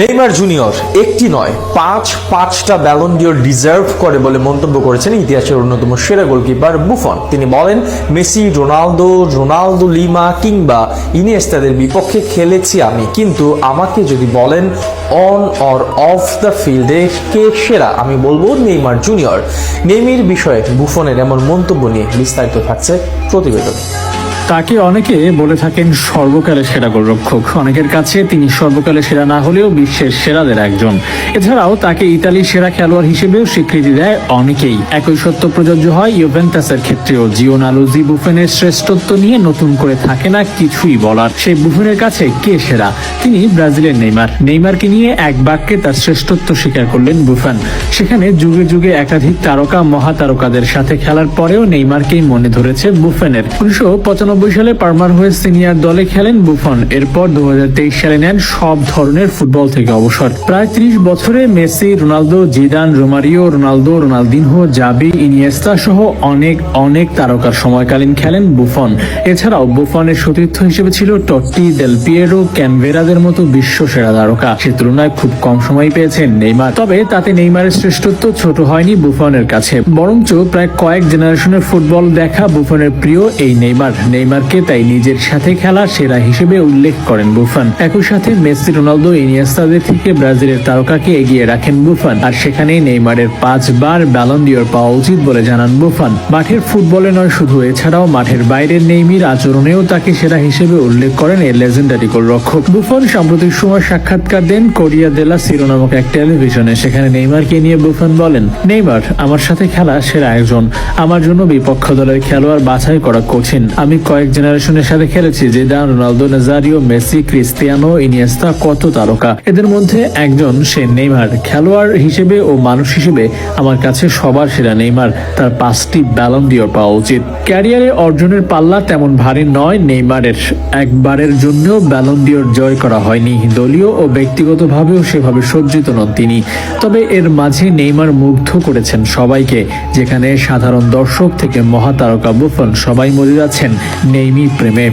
Neymar junior একটি নয় পাঁচটা ব্যালন ডিওর ডিজার্ভ করে বলে মন্তব্য করেছেন ইতিহাসের অন্যতম সেরা গোলকিপার বুফন। তিনি বলেন, মেসি, রোনালদো, লিমা কিংবা ইনিয়েস্তাদের বিপক্ষে খেলেছি আমি, কিন্তু আমাকে যদি বলেন অন অর অফ দ্য ফিল্ডে কে সেরা, আমি বলবো নেইমার জুনিয়র। নেইমির বিষয়ে বুফনের এমন মন্তব্য নিয়ে বিস্তারিত থাকছে প্রতিবেদনে। তাকে অনেকে বলে থাকেন সর্বকালের সেরা গোলরক্ষক। অনেকের কাছে তিনি সর্বকালের সেরা না হলেও বিশ্বের সেরাদের একজন। এছাড়াও তাকে ইতালির সেরা খেলোয়াড় হিসেবেও স্বীকৃতি দেয় অনেকেই। একই সত্য প্রযোজ্য হয় ইউভেন্টাসের ক্ষেত্রেও। জিওনালুজি বুফনের শ্রেষ্ঠত্ব নিয়ে নতুন করে থাকে না কিছুই বলার। সেই বুফনের কাছে কে সেরা? তিনি ব্রাজিলের নেইমারকে নিয়ে এক বাক্যে তার শ্রেষ্ঠত্ব স্বীকার করলেন বুফন। সেখানে যুগে যুগে একাধিক তারকা মহাতারকাদের সাথে খেলার পরেও নেইমারকেই মনে ধরেছে বুফনের। 1995 সালে পারমার হয়ে সিনিয়র দলে খেলেন বুফন। এরপর 2023 সালে নেন সব ধরনের ফুটবল থেকে অবসর। প্রায় 30 বছরে Messi, Ronaldo, Zidane, Romario, Ronaldinho, Xavi, Iniesta সহ অনেক তারকার সময়কালীন খেলেন বুফন। এছাড়াও বুফনের সতীর্থ হিসেবে ছিল টট্টি, দেল পিয়েরো, ক্যানভেরাদের মতো বিশ্ব সেরা তারকা। সে তুলনায় খুব কম সময় পেয়েছেন নেইমার। তবে তাতে নেইমারের শ্রেষ্ঠত্ব ছোট হয়নি বুফনের কাছে, বরঞ্চ প্রায় কয়েক জেনারেশনের ফুটবল দেখা বুফনের প্রিয় এই নেইমারকে তাই নিজের সাথে খেলা সেরা হিসেবে উল্লেখ করেন বুফন। একই সাথে মেসি, রোনালদো, ইনিয়েস্তাদের থেকে ব্রাজিলের তারকাকে এগিয়ে রাখেন বুফন। আর সেখানেই নেইমারের 5 বার ব্যালন ডিওর পাওয়া উচিত বলে জানান বুফন। মাঠের ফুটবলে নয় শুধু, এছাড়াও মাঠের বাইরের নেইমির আচরণেও তাকে সেরা হিসেবে উল্লেখ করেন এই লেজেন্ডারি গোলরক্ষক। বুফন সাম্প্রতিক সময় সাক্ষাৎকার দেন কোরিয়া দেলা সিরো নামক এক টেলিভিশনে। সেখানে নেইমারকে নিয়ে বুফন বলেন, নেইমার আমার সাথে খেলা সেরা একজন। আমার জন্য বিপক্ষ দলের খেলোয়াড় বাছাই করা কঠিন। আমি কয়েক জেনারেশনের সাথে খেলেছি, Zidane, Ronaldo, Nazario, Messi, Cristiano, Iniesta, কত তারকা। এদের মধ্যে একজন সে নেইমার। খেলোয়াড় হিসেবে ও মানুষ হিসেবে আমার কাছে সবার সেরা নেইমার। তার 5টি ব্যালন ডিওর পাওয়া উচিত। ক্যারিয়ারে অর্জনের পাল্লা তেমন ভারী নয় নেইমারের। একবারের জন্যও ব্যালন ডিওর জয় করা হয়নি। দলীয় ও ব্যক্তিগতভাবেও সেভাবে সজ্জিত নন তিনি। তবে এর মাঝে নেইমার মুগ্ধ করেছেন সবাইকে, যেখানে সাধারণ দর্শক থেকে মহাতারকা বুফন সবাই মরে যাচ্ছেন নেইমি প্রেমে।